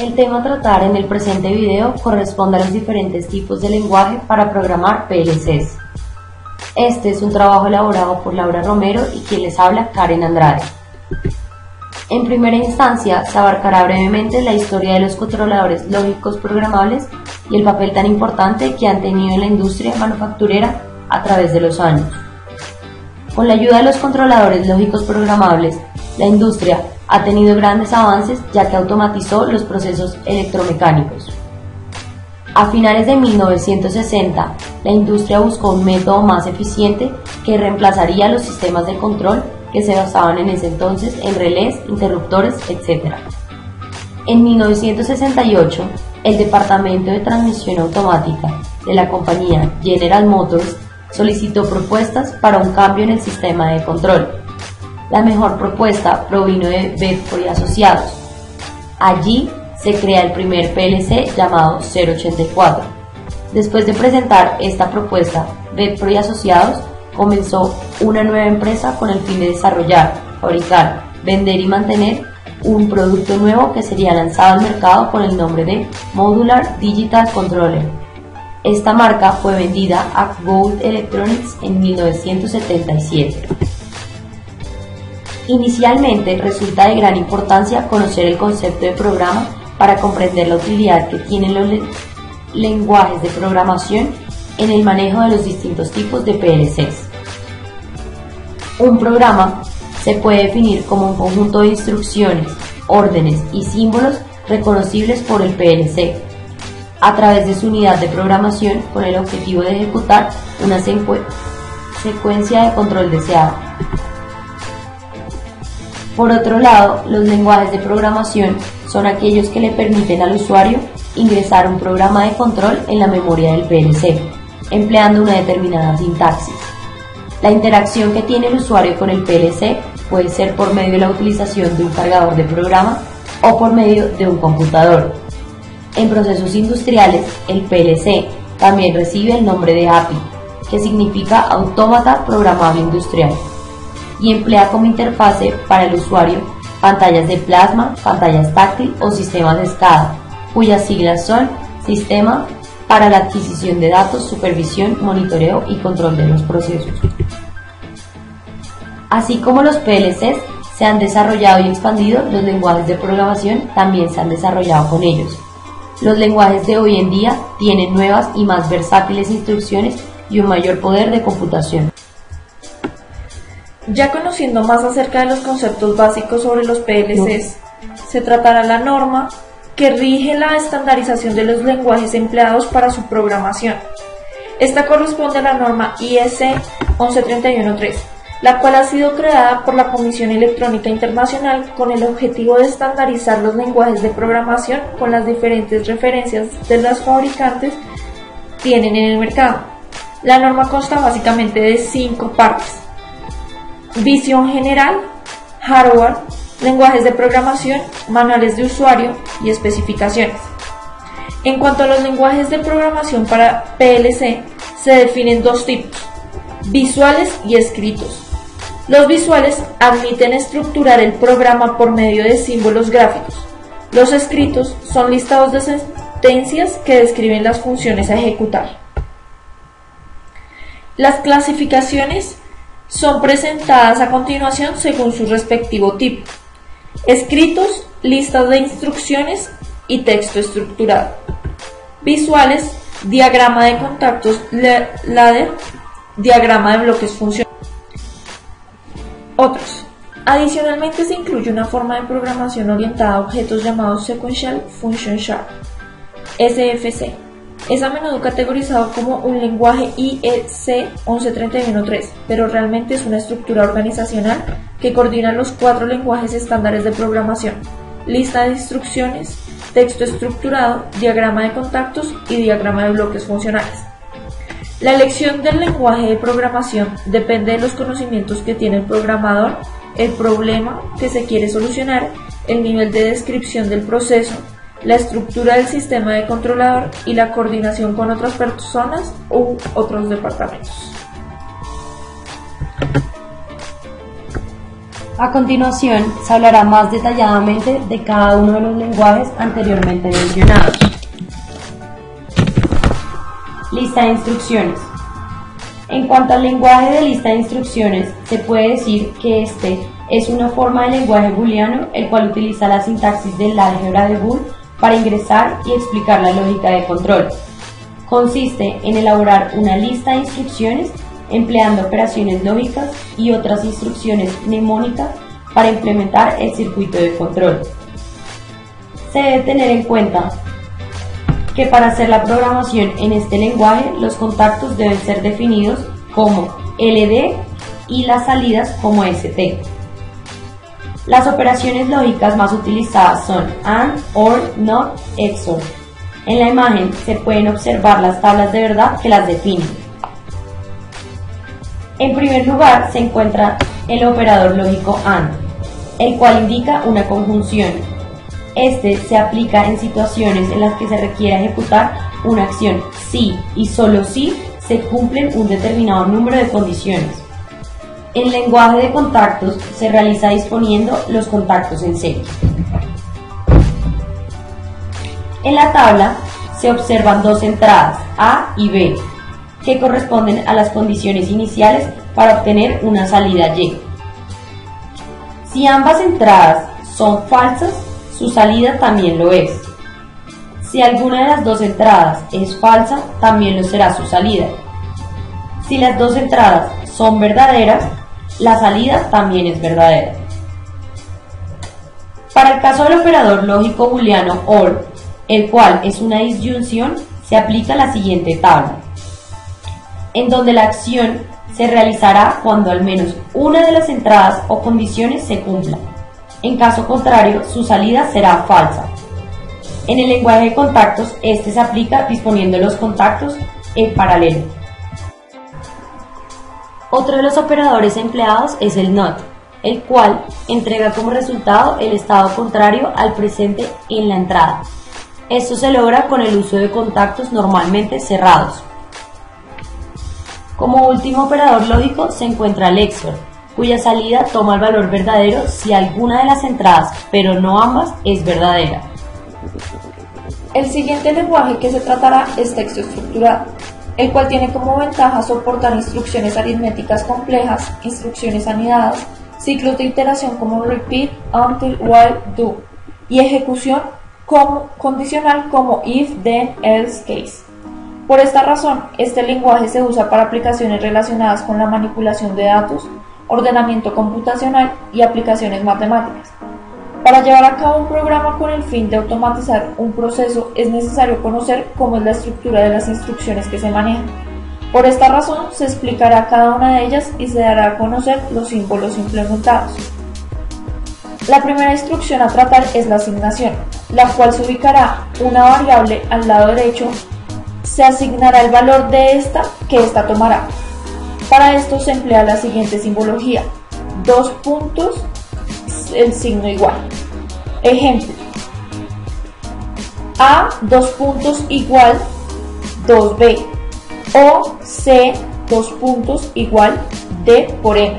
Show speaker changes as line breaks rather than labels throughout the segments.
El tema a tratar en el presente video corresponde a los diferentes tipos de lenguaje para programar PLCs. Este es un trabajo elaborado por Laura Romero y quien les habla, Karen Andrade. En primera instancia, se abarcará brevemente la historia de los controladores lógicos programables y el papel tan importante que han tenido en la industria manufacturera a través de los años. Con la ayuda de los controladores lógicos programables, la industria ha tenido grandes avances ya que automatizó los procesos electromecánicos. A finales de 1960, la industria buscó un método más eficiente que reemplazaría los sistemas de control que se basaban en ese entonces en relés, interruptores, etc. En 1968, el Departamento de Transmisión Automática de la compañía General Motors solicitó propuestas para un cambio en el sistema de control. La mejor propuesta provino de Bedford y Asociados. Allí se crea el primer PLC llamado 084. Después de presentar esta propuesta, Bedford y Asociados comenzó una nueva empresa con el fin de desarrollar, fabricar, vender y mantener un producto nuevo que sería lanzado al mercado con el nombre de Modular Digital Controller. Esta marca fue vendida a Gould Electronics en 1977. Inicialmente resulta de gran importancia conocer el concepto de programa para comprender la utilidad que tienen los lenguajes de programación en el manejo de los distintos tipos de PLCs. Un programa se puede definir como un conjunto de instrucciones, órdenes y símbolos reconocibles por el PLC a través de su unidad de programación con el objetivo de ejecutar una secuencia de control deseada. Por otro lado, los lenguajes de programación son aquellos que le permiten al usuario ingresar un programa de control en la memoria del PLC, empleando una determinada sintaxis. La interacción que tiene el usuario con el PLC puede ser por medio de la utilización de un cargador de programa o por medio de un computador. En procesos industriales, el PLC también recibe el nombre de API, que significa Autómata Programable Industrial, y emplea como interfase para el usuario pantallas de plasma, pantallas táctil o sistemas de SCADA, cuyas siglas son Sistema para la Adquisición de Datos, Supervisión, Monitoreo y Control de los Procesos. Así como los PLCs se han desarrollado y expandido, los lenguajes de programación también se han desarrollado con ellos. Los lenguajes de hoy en día tienen nuevas y más versátiles instrucciones y un mayor poder de computación.
Ya conociendo más acerca de los conceptos básicos sobre los PLCs, se tratará la norma que rige la estandarización de los lenguajes empleados para su programación. Esta corresponde a la norma IEC 11313, la cual ha sido creada por la Comisión Electrónica Internacional con el objetivo de estandarizar los lenguajes de programación con las diferentes referencias de los fabricantes tienen en el mercado. La norma consta básicamente de 5 partes: visión general, hardware, lenguajes de programación, manuales de usuario y especificaciones. En cuanto a los lenguajes de programación para PLC, se definen 2 tipos: visuales y escritos. Los visuales admiten estructurar el programa por medio de símbolos gráficos. Los escritos son listados de sentencias que describen las funciones a ejecutar. Las clasificaciones son presentadas a continuación según su respectivo tipo: escritos, listas de instrucciones y texto estructurado. Visuales, diagrama de contactos ladder, diagrama de bloques funcionales. Otros. Adicionalmente se incluye una forma de programación orientada a objetos llamados Sequential Function Chart, SFC. Es a menudo categorizado como un lenguaje IEC 11313, pero realmente es una estructura organizacional que coordina los 4 lenguajes estándares de programación: lista de instrucciones, texto estructurado, diagrama de contactos y diagrama de bloques funcionales. La elección del lenguaje de programación depende de los conocimientos que tiene el programador, el problema que se quiere solucionar, el nivel de descripción del proceso, la estructura del sistema de controlador y la coordinación con otras personas u otros departamentos.
A continuación, se hablará más detalladamente de cada uno de los lenguajes anteriormente mencionados. Lista de instrucciones. En cuanto al lenguaje de lista de instrucciones, se puede decir que este es una forma de lenguaje booleano el cual utiliza la sintaxis del álgebra de Boole para ingresar y explicar la lógica de control. Consiste en elaborar una lista de instrucciones empleando operaciones lógicas y otras instrucciones mnemónicas para implementar el circuito de control. Se debe tener en cuenta que para hacer la programación en este lenguaje los contactos deben ser definidos como LD y las salidas como ST. Las operaciones lógicas más utilizadas son AND, OR, NOT, XOR. En la imagen se pueden observar las tablas de verdad que las definen. En primer lugar se encuentra el operador lógico AND, el cual indica una conjunción. Este se aplica en situaciones en las que se requiere ejecutar una acción si y solo si se cumplen un determinado número de condiciones. El lenguaje de contactos se realiza disponiendo los contactos en serie. En la tabla se observan dos entradas, A y B, que corresponden a las condiciones iniciales para obtener una salida Y. Si ambas entradas son falsas, su salida también lo es. Si alguna de las dos entradas es falsa, también lo será su salida. Si las dos entradas son verdaderas, la salida también es verdadera. Para el caso del operador lógico booleano OR, el cual es una disyunción, se aplica la siguiente tabla, en donde la acción se realizará cuando al menos una de las entradas o condiciones se cumpla. En caso contrario, su salida será falsa. En el lenguaje de contactos, este se aplica disponiendo los contactos en paralelo. Otro de los operadores empleados es el NOT, el cual entrega como resultado el estado contrario al presente en la entrada. Esto se logra con el uso de contactos normalmente cerrados. Como último operador lógico se encuentra el XOR, cuya salida toma el valor verdadero si alguna de las entradas, pero no ambas, es verdadera.
El siguiente lenguaje que se tratará es texto estructurado, el cual tiene como ventaja soportar instrucciones aritméticas complejas, instrucciones anidadas, ciclos de iteración como repeat, until, while, do, y ejecución condicional como if, then, else case. Por esta razón, este lenguaje se usa para aplicaciones relacionadas con la manipulación de datos, ordenamiento computacional y aplicaciones matemáticas. Para llevar a cabo un programa con el fin de automatizar un proceso es necesario conocer cómo es la estructura de las instrucciones que se manejan. Por esta razón se explicará cada una de ellas y se dará a conocer los símbolos implementados. La primera instrucción a tratar es la asignación, la cual se ubicará una variable al lado derecho, se asignará el valor de esta que ésta tomará. Para esto se emplea la siguiente simbología: dos puntos, el signo igual. Ejemplo: A, dos puntos igual 2B, o C, dos puntos igual D por M.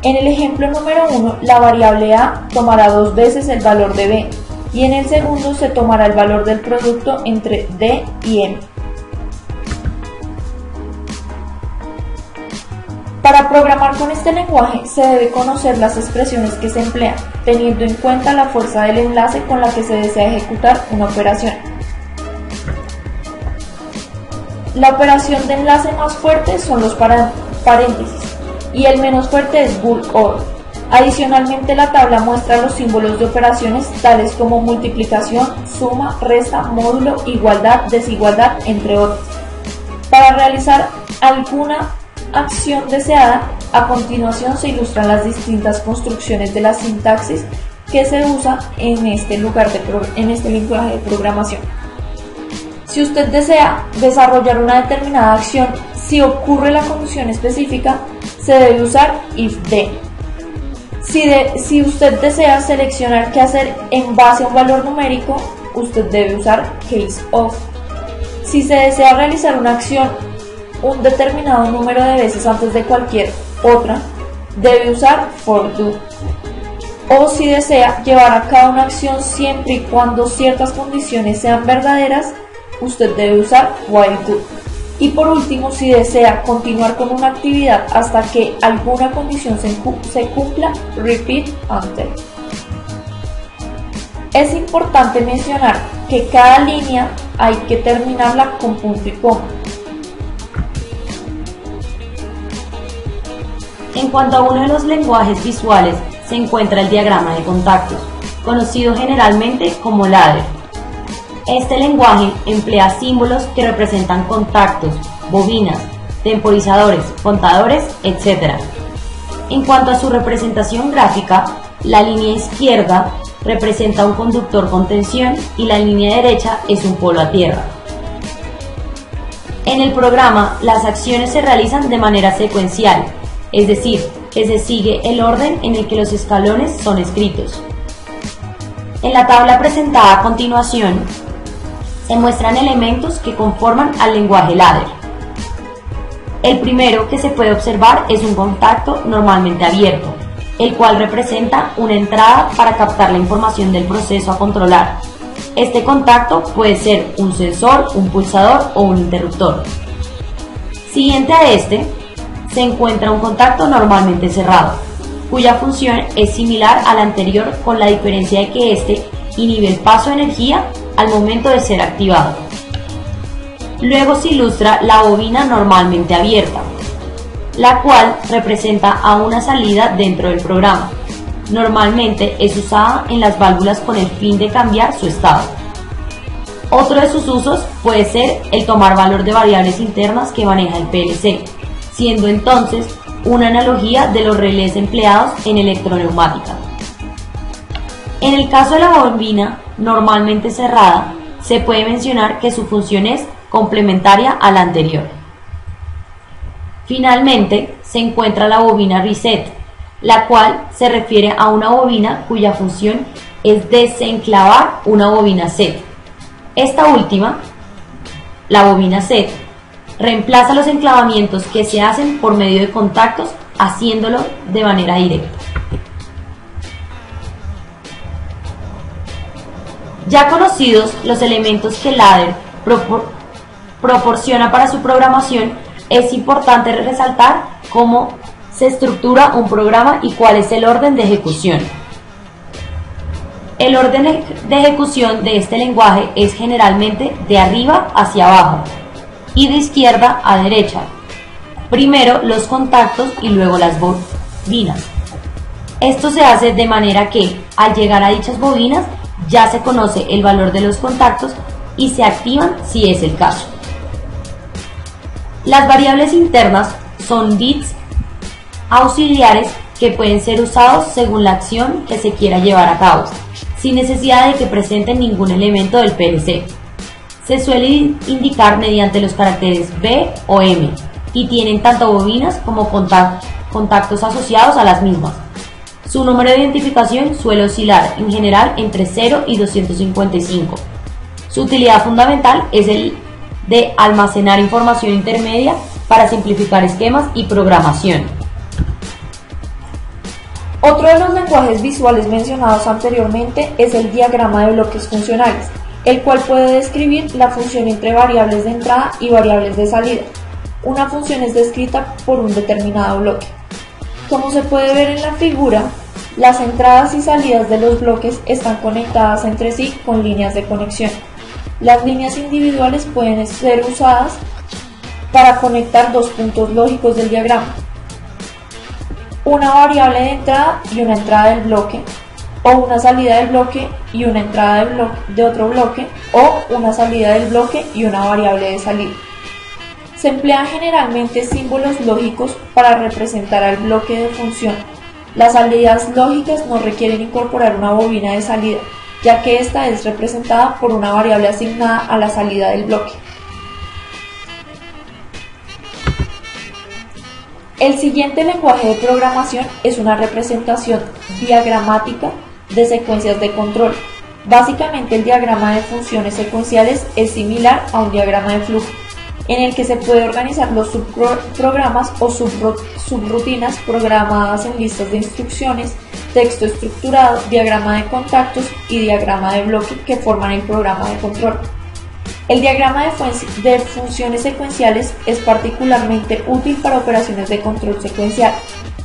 En el ejemplo número 1, la variable A tomará dos veces el valor de B, y en el segundo se tomará el valor del producto entre D y M. Para programar con este lenguaje se debe conocer las expresiones que se emplean, teniendo en cuenta la fuerza del enlace con la que se desea ejecutar una operación. La operación de enlace más fuerte son los paréntesis y el menos fuerte es bool or. Adicionalmente, la tabla muestra los símbolos de operaciones tales como multiplicación, suma, resta, módulo, igualdad, desigualdad, entre otros. Para realizar alguna acción deseada, a continuación se ilustran las distintas construcciones de la sintaxis que se usa en este lenguaje de programación. Si usted desea desarrollar una determinada acción, si ocurre la condición específica, se debe usar if then. Si usted desea seleccionar qué hacer en base a un valor numérico, usted debe usar case of. Si se desea realizar una acción un determinado número de veces antes de cualquier otra, debe usar for do. o si desea llevar a cabo una acción siempre y cuando ciertas condiciones sean verdaderas, usted debe usar while good. Y por último, si desea continuar con una actividad hasta que alguna condición se cumpla, repeat until. Es importante mencionar que cada línea hay que terminarla con punto y coma.
En cuanto a uno de los lenguajes visuales, se encuentra el diagrama de contactos, conocido generalmente como ladder. Este lenguaje emplea símbolos que representan contactos, bobinas, temporizadores, contadores, etc. En cuanto a su representación gráfica, la línea izquierda representa un conductor con tensión y la línea derecha es un polo a tierra. En el programa, las acciones se realizan de manera secuencial, es decir, que se sigue el orden en el que los escalones son escritos. En la tabla presentada a continuación, se muestran elementos que conforman al lenguaje ladder. El primero que se puede observar es un contacto normalmente abierto, el cual representa una entrada para captar la información del proceso a controlar. Este contacto puede ser un sensor, un pulsador o un interruptor. Siguiente a este, se encuentra un contacto normalmente cerrado, cuya función es similar a la anterior con la diferencia de que este inhibe el paso de energía al momento de ser activado. Luego se ilustra la bobina normalmente abierta, la cual representa a una salida dentro del programa. Normalmente es usada en las válvulas con el fin de cambiar su estado. Otro de sus usos puede ser el tomar valor de variables internas que maneja el PLC, siendo entonces una analogía de los relés empleados en electroneumática. En el caso de la bobina normalmente cerrada, se puede mencionar que su función es complementaria a la anterior. Finalmente, se encuentra la bobina reset, la cual se refiere a una bobina cuya función es desenclavar una bobina set. Esta última, la bobina set, reemplaza los enclavamientos que se hacen por medio de contactos, haciéndolo de manera directa. Ya conocidos los elementos que el ladder proporciona para su programación, es importante resaltar cómo se estructura un programa y cuál es el orden de ejecución. El orden de ejecución de este lenguaje es generalmente de arriba hacia abajo y de izquierda a derecha. Primero los contactos y luego las bobinas. Esto se hace de manera que, al llegar a dichas bobinas, ya se conoce el valor de los contactos y se activan si es el caso. Las variables internas son bits auxiliares que pueden ser usados según la acción que se quiera llevar a cabo, sin necesidad de que presenten ningún elemento del PLC. Se suele indicar mediante los caracteres B o M y tienen tanto bobinas como contactos asociados a las mismas. Su número de identificación suele oscilar en general entre 0 y 255. Su utilidad fundamental es el de almacenar información intermedia para simplificar esquemas y programación.
Otro de los lenguajes visuales mencionados anteriormente es el diagrama de bloques funcionales, el cual puede describir la función entre variables de entrada y variables de salida. Una función es descrita por un determinado bloque. Como se puede ver en la figura, las entradas y salidas de los bloques están conectadas entre sí con líneas de conexión. Las líneas individuales pueden ser usadas para conectar dos puntos lógicos del diagrama: una variable de entrada y una entrada del bloque, o una salida del bloque y una entrada de otro bloque, o una salida del bloque y una variable de salida. Se emplean generalmente símbolos lógicos para representar al bloque de función. Las salidas lógicas no requieren incorporar una bobina de salida, ya que esta es representada por una variable asignada a la salida del bloque. El siguiente lenguaje de programación es una representación diagramática de secuencias de control. Básicamente, el diagrama de funciones secuenciales es similar a un diagrama de flujo, en el que se puede organizar los subprogramas o subrutinas programadas en listas de instrucciones texto estructurado, diagrama de contactos y diagrama de bloque que forman el programa de control. El diagrama de funciones secuenciales es particularmente útil para operaciones de control secuencial,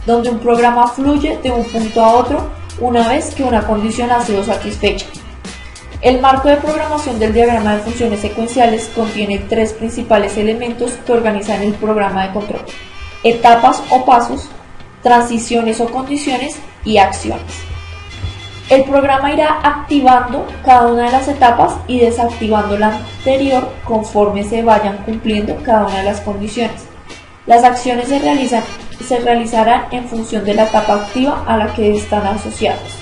donde un programa fluye de un punto a otro una vez que una condición ha sido satisfecha. El marco de programación del diagrama de funciones secuenciales contiene tres principales elementos que organizan el programa de control: etapas o pasos, transiciones o condiciones y acciones. El programa irá activando cada una de las etapas y desactivando la anterior conforme se vayan cumpliendo cada una de las condiciones. Las acciones se realizarán en función de la etapa activa a la que están asociadas.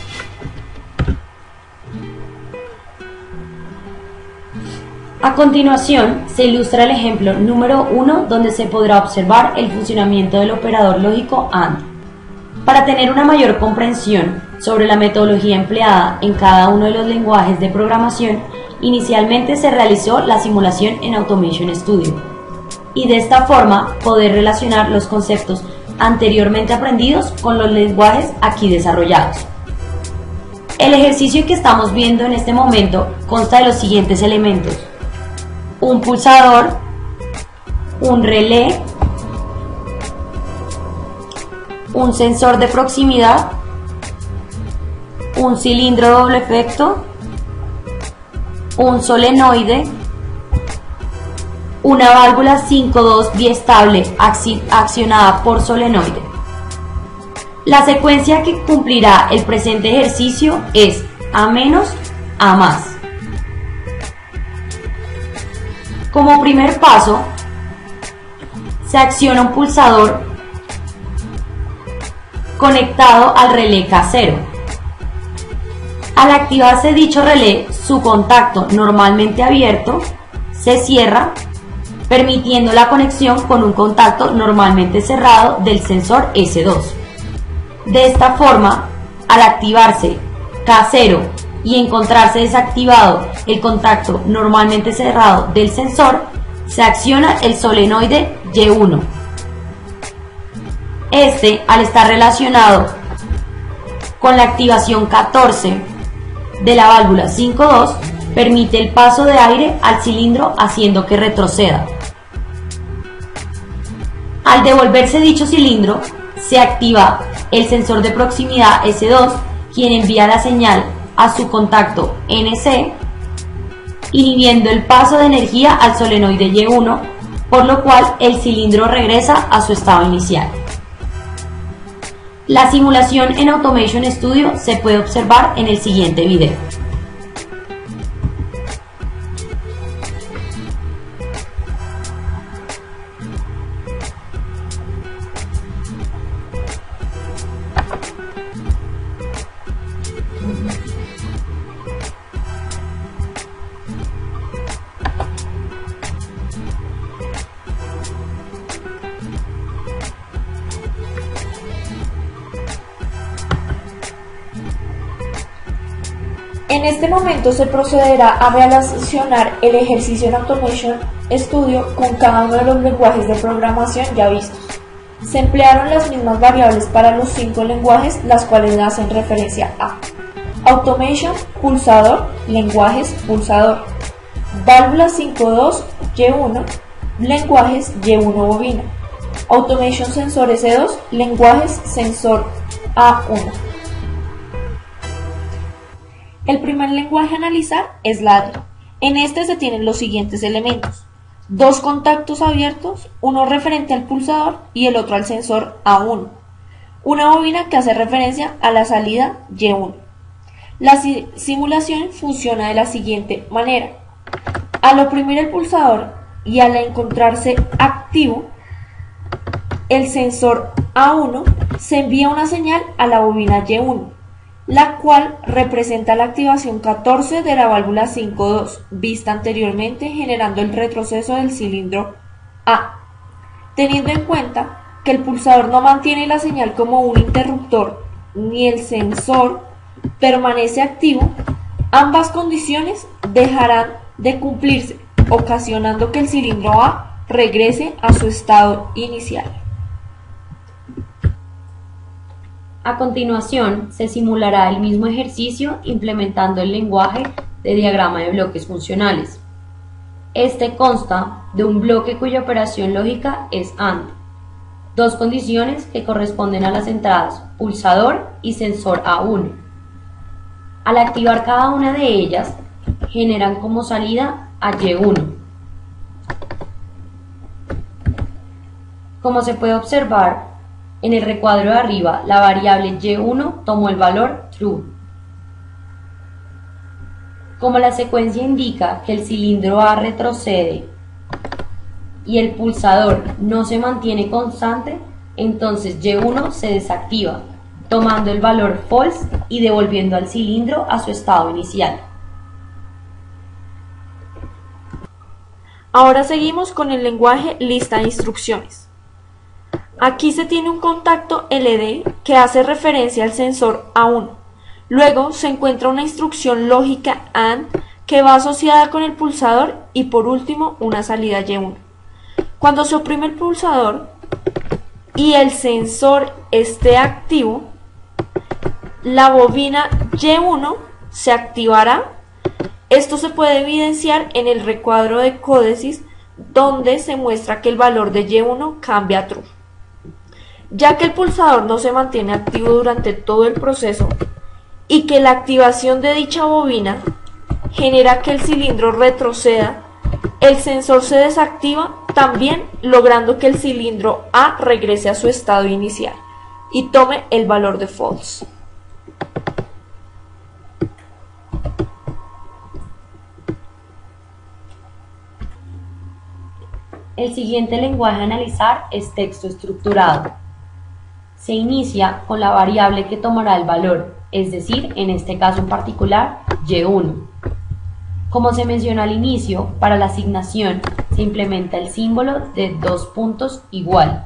A continuación, se ilustra el ejemplo número 1, donde se podrá observar el funcionamiento del operador lógico AND. Para tener una mayor comprensión sobre la metodología empleada en cada uno de los lenguajes de programación, inicialmente se realizó la simulación en Automation Studio, y de esta forma poder relacionar los conceptos anteriormente aprendidos con los lenguajes aquí desarrollados. El ejercicio que estamos viendo en este momento consta de los siguientes elementos: un pulsador, un relé, un sensor de proximidad, un cilindro doble efecto, un solenoide, una válvula 5-2 biestable accionada por solenoide. La secuencia que cumplirá el presente ejercicio es A menos A más. Como primer paso, se acciona un pulsador conectado al relé K0. Al activarse dicho relé, su contacto normalmente abierto se cierra, permitiendo la conexión con un contacto normalmente cerrado del sensor S2. De esta forma, al activarse K0 y encontrarse desactivado el contacto normalmente cerrado del sensor, se acciona el solenoide Y1. Este, al estar relacionado con la activación 14 de la válvula 5-2, permite el paso de aire al cilindro haciendo que retroceda. Al devolverse dicho cilindro, se activa el sensor de proximidad S2, quien envía la señal a su contacto NC, inhibiendo el paso de energía al solenoide Y1, por lo cual el cilindro regresa a su estado inicial. La simulación en Automation Studio se puede observar en el siguiente video.
En este momento se procederá a relacionar el ejercicio en Automation Studio con cada uno de los lenguajes de programación ya vistos. Se emplearon las mismas variables para los 5 lenguajes, las cuales hacen referencia a Automation, pulsador, lenguajes, pulsador, válvula 5.2, Y1, lenguajes, Y1 bobina, Automation sensor S2, lenguajes, sensor A1. El primer lenguaje a analizar es ladder. En este se tienen los siguientes elementos: dos contactos abiertos, uno referente al pulsador y el otro al sensor A1, una bobina que hace referencia a la salida Y1. La simulación funciona de la siguiente manera: al oprimir el pulsador y al encontrarse activo el sensor A1, se envía una señal a la bobina Y1, la cual representa la activación 14 de la válvula 5.2, vista anteriormente, generando el retroceso del cilindro A. Teniendo en cuenta que el pulsador no mantiene la señal como un interruptor, ni el sensor permanece activo, ambas condiciones dejarán de cumplirse, ocasionando que el cilindro A regrese a su estado inicial.
A continuación, se simulará el mismo ejercicio implementando el lenguaje de diagrama de bloques funcionales. Este consta de un bloque cuya operación lógica es AND, dos condiciones que corresponden a las entradas pulsador y sensor A1. Al activar cada una de ellas, generan como salida a Y1. Como se puede observar, en el recuadro de arriba, la variable Y1 tomó el valor true. Como la secuencia indica que el cilindro A retrocede y el pulsador no se mantiene constante, entonces Y1 se desactiva, tomando el valor false y devolviendo al cilindro a su estado inicial.
Ahora seguimos con el lenguaje lista de instrucciones. Aquí se tiene un contacto LD que hace referencia al sensor A1. Luego se encuentra una instrucción lógica AND que va asociada con el pulsador y por último una salida Y1. Cuando se oprime el pulsador y el sensor esté activo, la bobina Y1 se activará. Esto se puede evidenciar en el recuadro de códices donde se muestra que el valor de Y1 cambia a true. Ya que el pulsador no se mantiene activo durante todo el proceso y que la activación de dicha bobina genera que el cilindro retroceda, el sensor se desactiva también, logrando que el cilindro A regrese a su estado inicial y tome el valor de false.
El siguiente lenguaje a analizar es texto estructurado. Se inicia con la variable que tomará el valor, es decir, en este caso en particular, Y1. Como se mencionó al inicio, para la asignación se implementa el símbolo de dos puntos igual.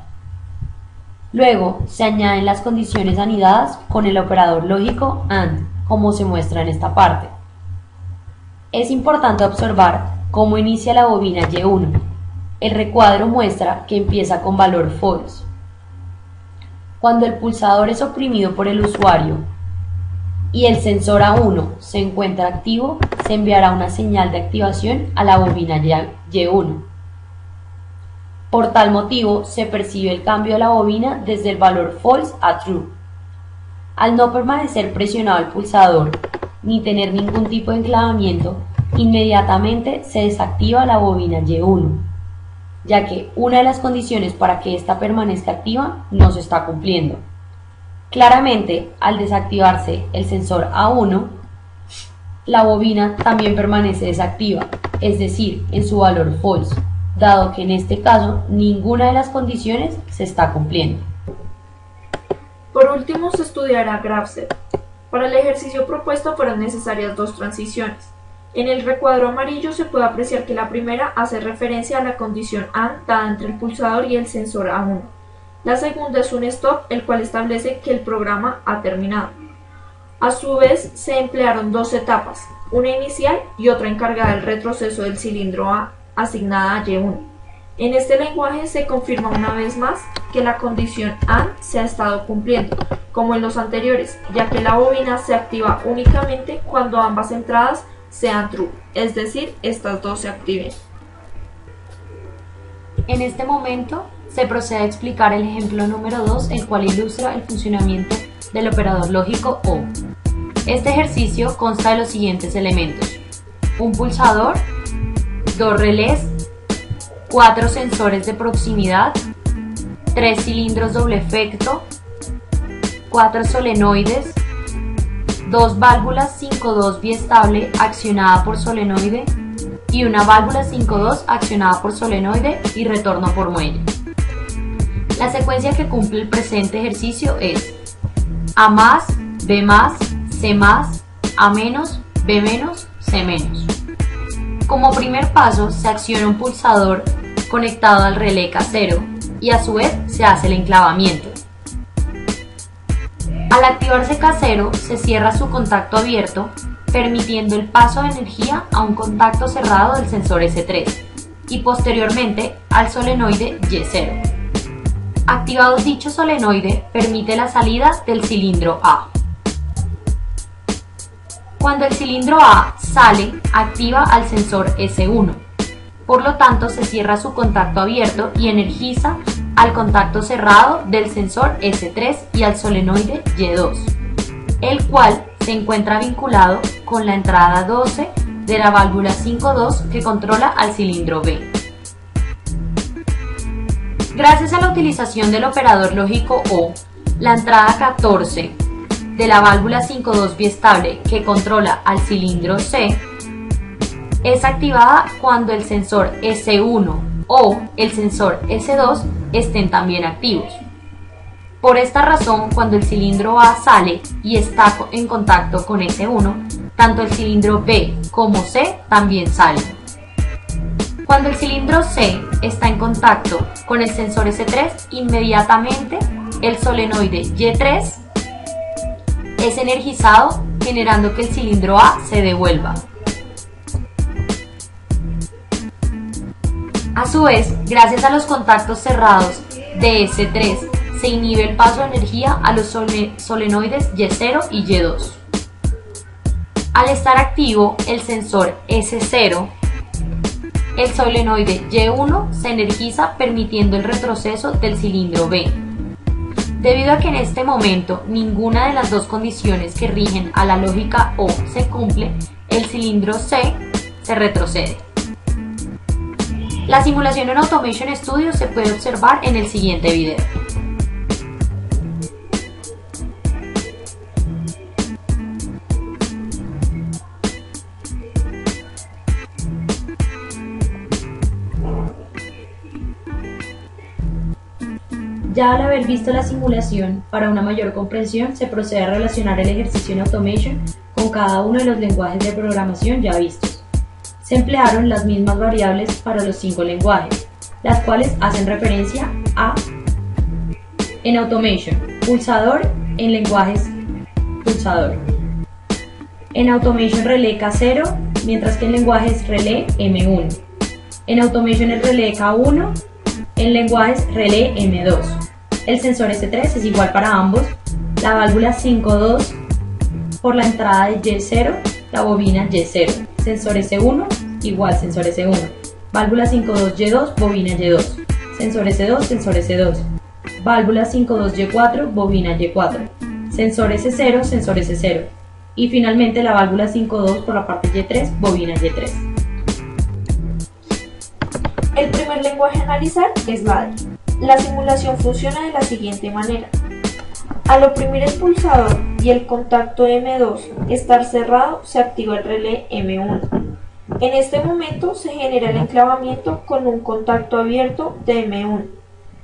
Luego se añaden las condiciones anidadas con el operador lógico AND, como se muestra en esta parte. Es importante observar cómo inicia la bobina Y1. El recuadro muestra que empieza con valor false. Cuando el pulsador es oprimido por el usuario y el sensor A1 se encuentra activo, se enviará una señal de activación a la bobina Y1. Por tal motivo, se percibe el cambio de la bobina desde el valor false a true. Al no permanecer presionado el pulsador ni tener ningún tipo de enclavamiento, inmediatamente se desactiva la bobina Y1, ya que una de las condiciones para que ésta permanezca activa no se está cumpliendo. Claramente, al desactivarse el sensor A1, la bobina también permanece desactiva, es decir, en su valor false, dado que en este caso ninguna de las condiciones se está cumpliendo.
Por último, se estudiará GraphSet. Para el ejercicio propuesto fueron necesarias dos transiciones. En el recuadro amarillo se puede apreciar que la primera hace referencia a la condición AND dada entre el pulsador y el sensor A1. La segunda es un stop, el cual establece que el programa ha terminado. A su vez, se emplearon dos etapas, una inicial y otra encargada del retroceso del cilindro A asignada a Y1. En este lenguaje se confirma una vez más que la condición AND se ha estado cumpliendo, como en los anteriores, ya que la bobina se activa únicamente cuando ambas entradas sean true, es decir, estas dos se activen.
En este momento se procede a explicar el ejemplo número 2, el cual ilustra el funcionamiento del operador lógico OR. Este ejercicio consta de los siguientes elementos: un pulsador, dos relés, 4 sensores de proximidad, 3 cilindros doble efecto, 4 solenoides, 2 válvulas 5-2 biestable accionada por solenoide y una válvula 5-2 accionada por solenoide y retorno por muelle. La secuencia que cumple el presente ejercicio es A más, B más, C más, A menos, B menos, C menos. Como primer paso se acciona un pulsador conectado al relé casero y a su vez se hace el enclavamiento. Al activarse casero se cierra su contacto abierto, permitiendo el paso de energía a un contacto cerrado del sensor S3 y posteriormente al solenoide Y0. Activado dicho solenoide, permite la salida del cilindro A. Cuando el cilindro A sale, activa al sensor S1. Por lo tanto, se cierra su contacto abierto y energiza al contacto cerrado del sensor S3 y al solenoide Y2, el cual se encuentra vinculado con la entrada 12 de la válvula 5.2 que controla al cilindro B. Gracias a la utilización del operador lógico O, la entrada 14 de la válvula 5.2 biestable que controla al cilindro C es activada cuando el sensor S1 o el sensor S2 estén también activos. Por esta razón, cuando el cilindro A sale y está en contacto con S1, tanto el cilindro B como C también salen. Cuando el cilindro C está en contacto con el sensor S3, inmediatamente el solenoide Y3 es energizado, generando que el cilindro A se devuelva. A su vez, gracias a los contactos cerrados de S3, se inhibe el paso de energía a los solenoides Y0 y Y2. Al estar activo el sensor S0, el solenoide Y1 se energiza permitiendo el retroceso del cilindro B. Debido a que en este momento ninguna de las dos condiciones que rigen a la lógica O se cumple, el cilindro C se retrocede. La simulación en Automation Studio se puede observar en el siguiente video. Ya al haber visto la simulación, para una mayor comprensión se procede a relacionar el ejercicio en Automation con cada uno de los lenguajes de programación ya vistos. Se emplearon las mismas variables para los 5 lenguajes, las cuales hacen referencia a en Automation, pulsador en lenguajes pulsador. En Automation relé K0, mientras que en lenguajes relé M1. En Automation el relé K1, en lenguajes relé M2. El sensor S3 es igual para ambos. La válvula 5.2 por la entrada de Y0, la bobina Y0. Sensor S1 igual sensor S1. Válvula 5.2 Y2, bobina Y2. Sensor S2, sensor S2. Válvula 5.2 Y4, bobina Y4. Sensor S0, sensor S0. Y finalmente la válvula 5.2 por la parte Y3, bobina Y3.
El primer lenguaje a analizar es LADER. La simulación funciona de la siguiente manera. Al oprimir el pulsador y el contacto M2 estar cerrado, se activa el relé M1. En este momento se genera el enclavamiento con un contacto abierto de M1.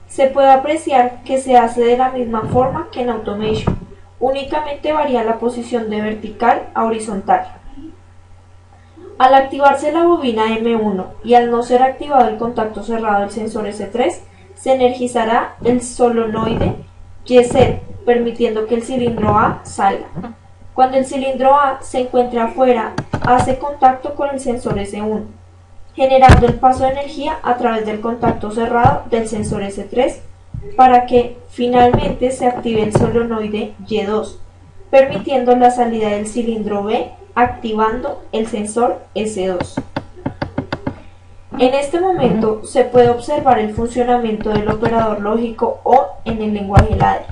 Se puede apreciar que se hace de la misma forma que en Automation, únicamente varía la posición de vertical a horizontal. Al activarse la bobina M1 y al no ser activado el contacto cerrado del sensor S3, se energizará el solenoide Y0, permitiendo que el cilindro A salga. Cuando el cilindro A se encuentra afuera, hace contacto con el sensor S1, generando el paso de energía a través del contacto cerrado del sensor S3 para que finalmente se active el solenoide Y2, permitiendo la salida del cilindro B, activando el sensor S2. En este momento se puede observar el funcionamiento del operador lógico O en el lenguaje LADER.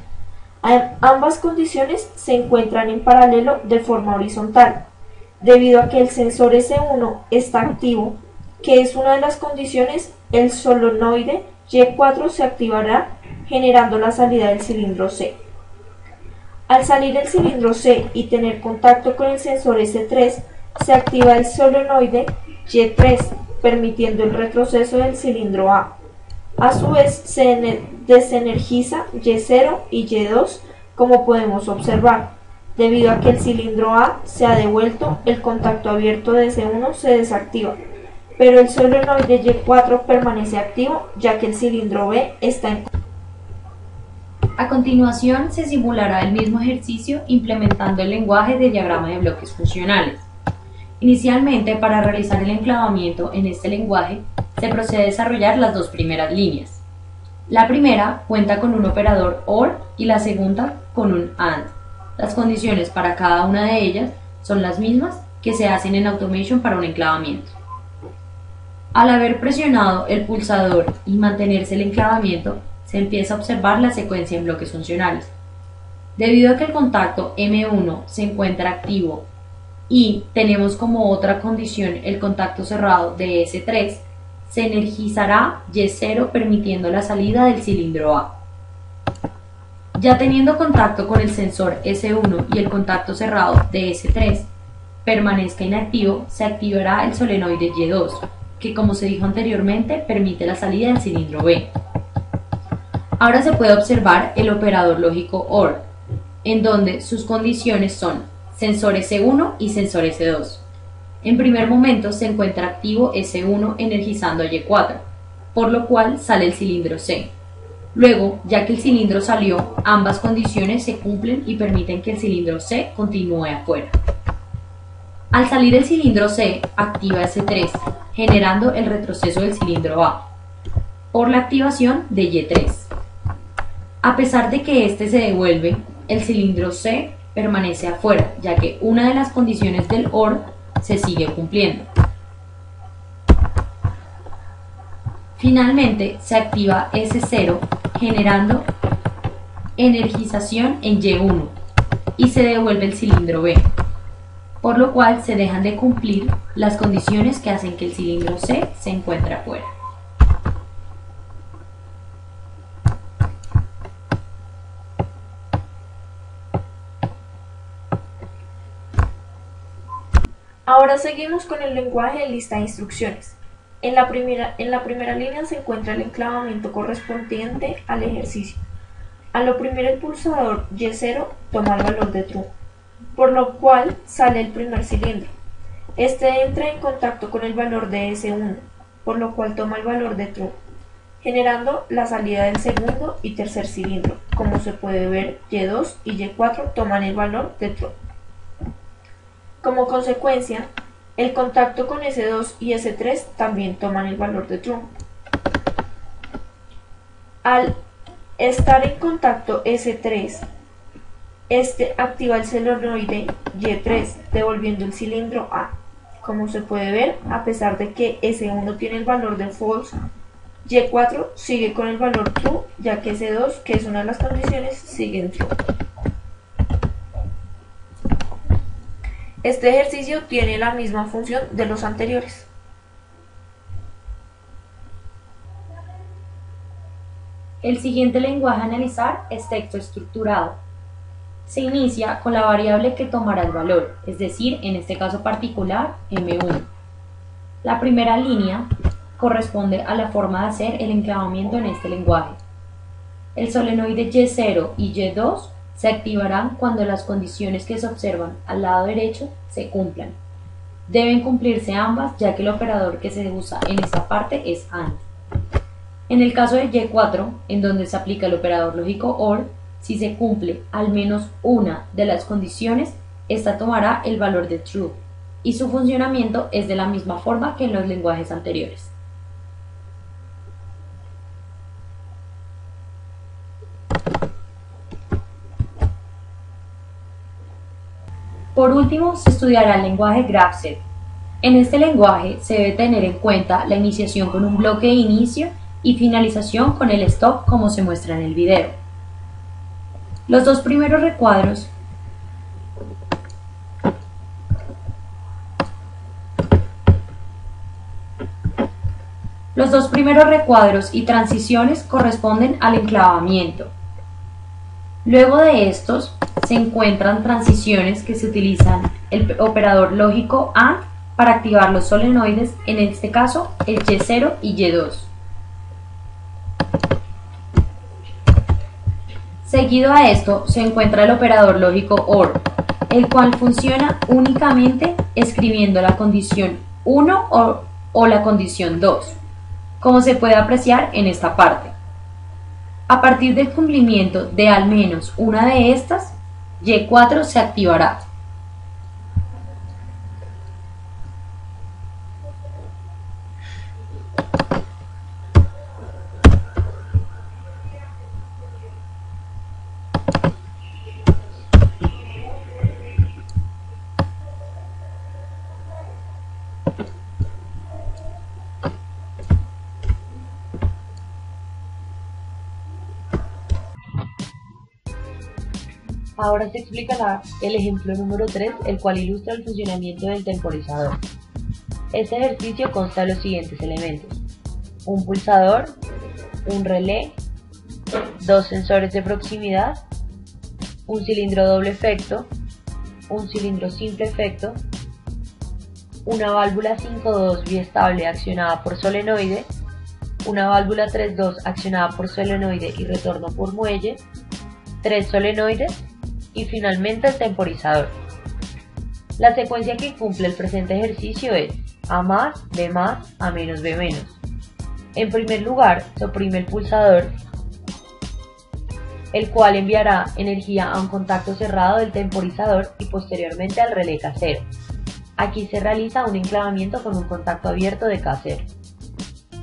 Ambas condiciones se encuentran en paralelo de forma horizontal, debido a que el sensor S1 está activo, que es una de las condiciones. El solenoide Y4 se activará generando la salida del cilindro C. Al salir el cilindro C y tener contacto con el sensor S3, se activa el solenoide Y3, permitiendo el retroceso del cilindro A. A su vez se desenergiza Y0 y Y2, como podemos observar. Debido a que el cilindro A se ha devuelto, el contacto abierto de S1 se desactiva, pero el solenoide Y4 permanece activo, ya que el cilindro B está en.
A continuación se simulará el mismo ejercicio implementando el lenguaje de diagrama de bloques funcionales. Inicialmente, para realizar el enclavamiento en este lenguaje, se procede a desarrollar las dos primeras líneas. La primera cuenta con un operador OR y la segunda con un AND. Las condiciones para cada una de ellas son las mismas que se hacen en Automation para un enclavamiento. Al haber presionado el pulsador y mantenerse el enclavamiento, se empieza a observar la secuencia en bloques funcionales. Debido a que el contacto M1 se encuentra activo y tenemos como otra condición el contacto cerrado de S3, se energizará Y0 permitiendo la salida del cilindro A. Ya teniendo contacto con el sensor S1 y el contacto cerrado de S3 permanezca inactivo, se activará el solenoide Y2, que como se dijo anteriormente permite la salida del cilindro B. Ahora se puede observar el operador lógico OR, en donde sus condiciones son sensor S1 y sensor S2. En primer momento se encuentra activo S1 energizando a Y4, por lo cual sale el cilindro C. Luego, ya que el cilindro salió, ambas condiciones se cumplen y permiten que el cilindro C continúe afuera. Al salir el cilindro C, activa S3, generando el retroceso del cilindro A, por la activación de Y3. A pesar de que este se devuelve, el cilindro C permanece afuera, ya que una de las condiciones del OR se sigue cumpliendo. Finalmente se activa S0 generando energización en Y1 y se devuelve el cilindro B, por lo cual se dejan de cumplir las condiciones que hacen que el cilindro C se encuentre afuera.
Ahora seguimos con el lenguaje de lista de instrucciones. En la primera línea se encuentra el enclavamiento correspondiente al ejercicio. Al oprimir el pulsador Y0 toma el valor de true, por lo cual sale el primer cilindro. Este entra en contacto con el valor de S1, por lo cual toma el valor de true, generando la salida del segundo y tercer cilindro. Como se puede ver, Y2 y Y4 toman el valor de true. Como consecuencia, el contacto con S2 y S3 también toman el valor de true. Al estar en contacto S3, este activa el solenoide Y3, devolviendo el cilindro A. Como se puede ver, a pesar de que S1 tiene el valor de false, Y4 sigue con el valor true, ya que S2, que es una de las condiciones, sigue en true. Este ejercicio tiene la misma función de los anteriores.
El siguiente lenguaje a analizar es texto estructurado. Se inicia con la variable que tomará el valor, es decir, en este caso particular, M1. La primera línea corresponde a la forma de hacer el enclavamiento en este lenguaje. El solenoide Y0 y Y2 se activarán cuando las condiciones que se observan al lado derecho se cumplan. Deben cumplirse ambas, ya que el operador que se usa en esta parte es AND. En el caso de Y4, en donde se aplica el operador lógico OR, si se cumple al menos una de las condiciones, esta tomará el valor de true, y su funcionamiento es de la misma forma que en los lenguajes anteriores. Por último, se estudiará el lenguaje GraphSet. En este lenguaje se debe tener en cuenta la iniciación con un bloque de inicio y finalización con el stop, como se muestra en el video. Los dos primeros recuadros y transiciones corresponden al enclavamiento. Luego de estos se encuentran transiciones que se utilizan el operador lógico AND para activar los solenoides, en este caso el Y0 y Y2. Seguido a esto se encuentra el operador lógico OR, el cual funciona únicamente escribiendo la condición 1 o la condición 2, como se puede apreciar en esta parte. A partir del cumplimiento de al menos una de estas, Y4 se activará. Ahora se explicará el ejemplo número 3, el cual ilustra el funcionamiento del temporizador. Este ejercicio consta de los siguientes elementos: un pulsador, un relé, dos sensores de proximidad, un cilindro doble efecto, un cilindro simple efecto, una válvula 5.2 biestable accionada por solenoide, una válvula 3.2 accionada por solenoide y retorno por muelle, 3 solenoides y finalmente el temporizador. La secuencia que cumple el presente ejercicio es A más, B más, A menos, B menos. En primer lugar, se oprime el pulsador, el cual enviará energía a un contacto cerrado del temporizador y posteriormente al relé casero. Aquí se realiza un enclavamiento con un contacto abierto de K0.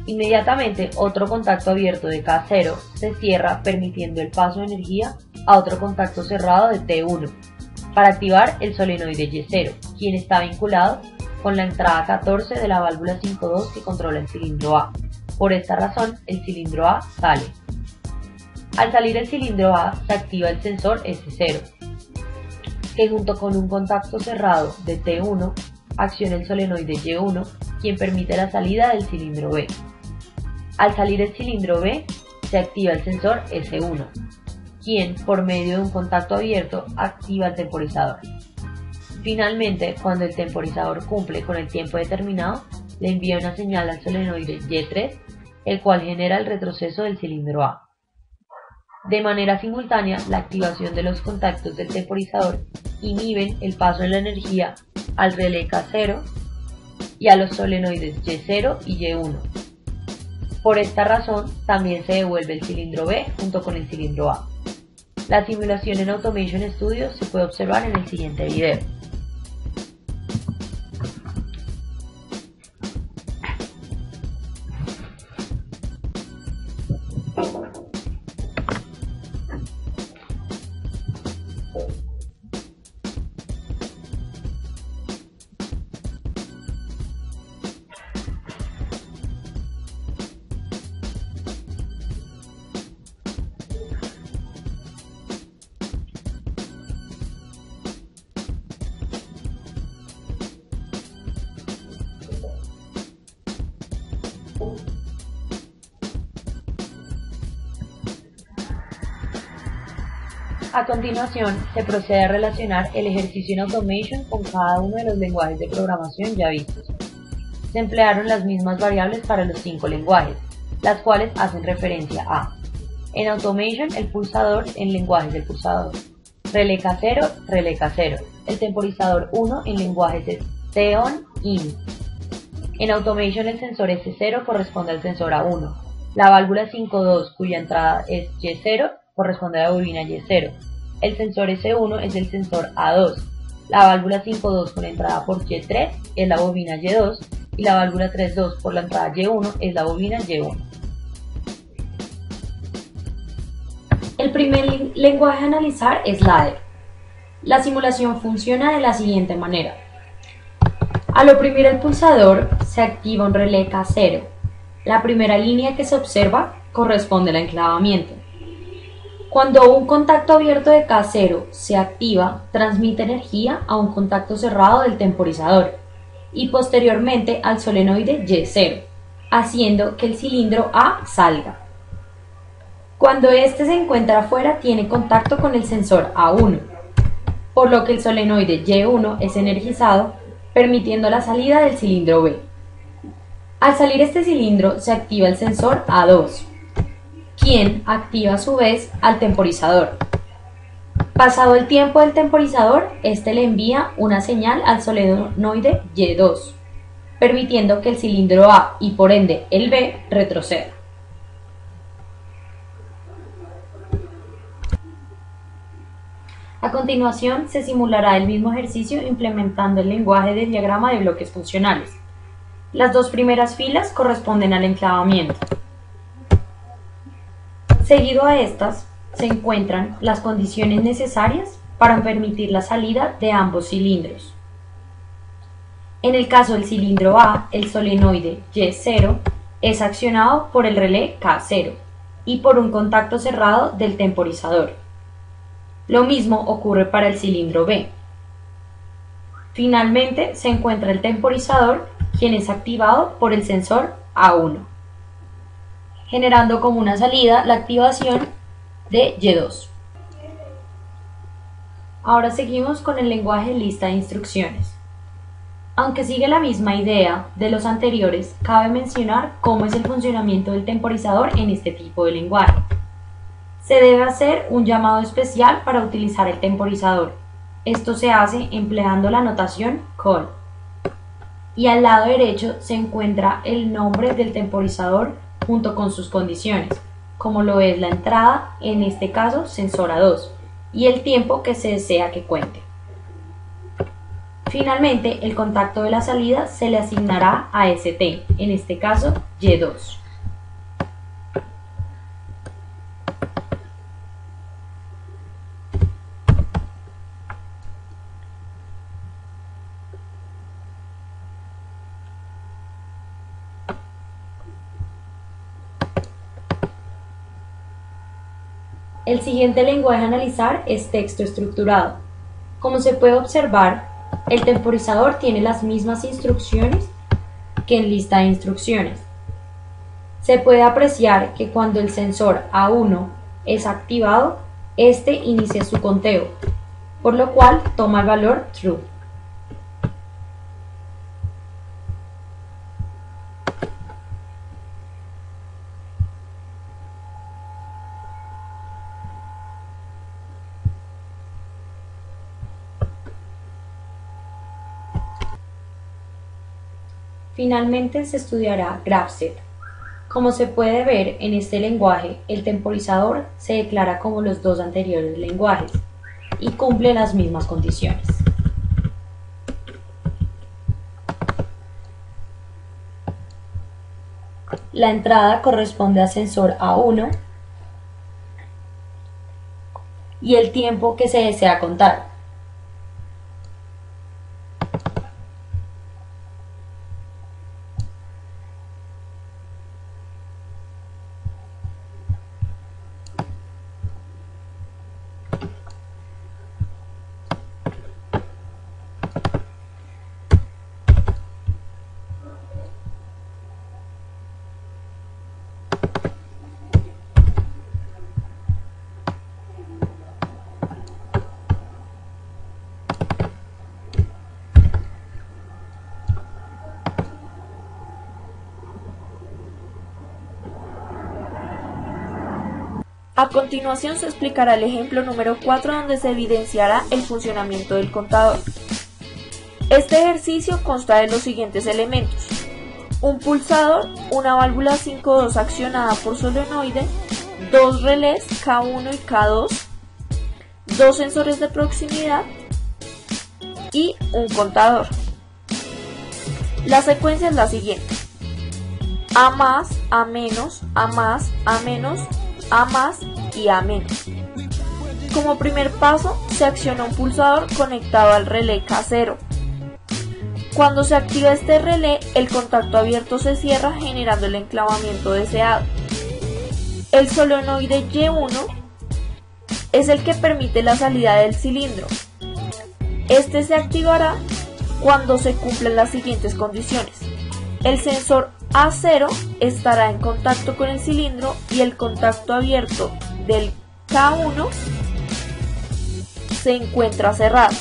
Inmediatamente otro contacto abierto de K0 se cierra, permitiendo el paso de energía a otro contacto cerrado de T1 para activar el solenoide Y0, quien está vinculado con la entrada 14 de la válvula 5.2 que controla el cilindro A. Por esta razón, el cilindro A sale. Al salir el cilindro A, se activa el sensor S0, que junto con un contacto cerrado de T1 acciona el solenoide Y1, quien permite la salida del cilindro B. Al salir el cilindro B, se activa el sensor S1, quien, por medio de un contacto abierto, activa el temporizador. Finalmente, cuando el temporizador cumple con el tiempo determinado, le envía una señal al solenoide Y3, el cual genera el retroceso del cilindro A. De manera simultánea, la activación de los contactos del temporizador inhiben el paso de la energía al relé K0 y a los solenoides Y0 y Y1. Por esta razón, también se devuelve el cilindro B junto con el cilindro A. La simulación en Automation Studio se puede observar en el siguiente video. A continuación, se procede a relacionar el ejercicio en Automation con cada uno de los lenguajes de programación ya vistos. Se emplearon las mismas variables para los 5 lenguajes, las cuales hacen referencia a: en Automation, el pulsador en lenguajes del pulsador, relé K0, el temporizador 1 en lenguajes de T-on, IN. En Automation, el sensor S0 corresponde al sensor A1, la válvula 5.2 cuya entrada es Y0 corresponde a la bobina Y0, el sensor S1 es el sensor A2, la válvula 5.2 con entrada por Y3 es la bobina Y2 y la válvula 3.2 por la entrada Y1 es la bobina Y1.
El primer lenguaje a analizar es ladder. La simulación funciona de la siguiente manera. Al oprimir el pulsador se activa un relé K0. La primera línea que se observa corresponde al enclavamiento. Cuando un contacto abierto de K0 se activa, transmite energía a un contacto cerrado del temporizador y posteriormente al solenoide Y0, haciendo que el cilindro A salga. Cuando éste se encuentra afuera, tiene contacto con el sensor A1, por lo que el solenoide Y1 es energizado, permitiendo la salida del cilindro B. Al salir este cilindro, se activa el sensor A2, quien activa a su vez al temporizador. Pasado el tiempo del temporizador, este le envía una señal al solenoide Y2, permitiendo que el cilindro A y por ende el B retroceda. A continuación, se simulará el mismo ejercicio implementando el lenguaje de diagrama de bloques funcionales. Las dos primeras filas corresponden al enclavamiento. Seguido a estas, se encuentran las condiciones necesarias para permitir la salida de ambos cilindros. En el caso del cilindro A, el solenoide Y0 es accionado por el relé K0 y por un contacto cerrado del temporizador.
Lo mismo ocurre para el cilindro B. Finalmente se encuentra el temporizador, quien es activado por el sensor A1, generando como una salida la activación de Y2. Ahora seguimos con el lenguaje lista de instrucciones. Aunque sigue la misma idea de los anteriores, cabe mencionar cómo es el funcionamiento del temporizador en este tipo de lenguaje. Se debe hacer un llamado especial para utilizar el temporizador. Esto se hace empleando la notación call. Y al lado derecho se encuentra el nombre del temporizador junto con sus condiciones, como lo es la entrada, en este caso sensor A2, y el tiempo que se desea que cuente. Finalmente, el contacto de la salida se le asignará a ST, en este caso Y2. El siguiente lenguaje a analizar es texto estructurado. Como se puede observar, el temporizador tiene las mismas instrucciones que en lista de instrucciones. Se puede apreciar que cuando el sensor A1 es activado, este inicia su conteo, por lo cual toma el valor true. Finalmente se estudiará GraphSet. Como se puede ver en este lenguaje, el temporizador se declara como los dos anteriores lenguajes y cumple las mismas condiciones. La entrada corresponde al sensor A1 y el tiempo que se desea contar.
A continuación se explicará el ejemplo número 4 donde se evidenciará el funcionamiento del contador. Este ejercicio consta de los siguientes elementos: un pulsador, una válvula 5-2 accionada por solenoide, dos relés K1 y K2, dos sensores de proximidad y un contador. La secuencia es la siguiente: A más, A menos, A más, A menos, A más y A menos. Como primer paso, se acciona un pulsador conectado al relé K0. Cuando se activa este relé, el contacto abierto se cierra generando el enclavamiento deseado. El solenoide Y1 es el que permite la salida del cilindro. Este se activará cuando se cumplan las siguientes condiciones: el sensor A0 estará en contacto con el cilindro y el contacto abierto del K1 se encuentra cerrado.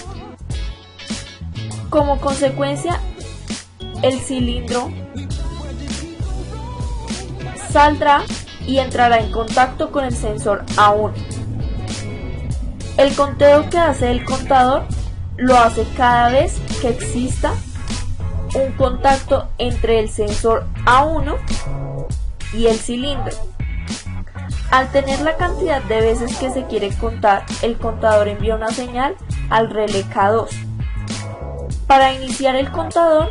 Como consecuencia, el cilindro saldrá y entrará en contacto con el sensor A1. El conteo que hace el contador lo hace cada vez que exista un contacto entre el sensor A1 y el cilindro. Al tener la cantidad de veces que se quiere contar, el contador envía una señal al relé K2. Para iniciar el contador,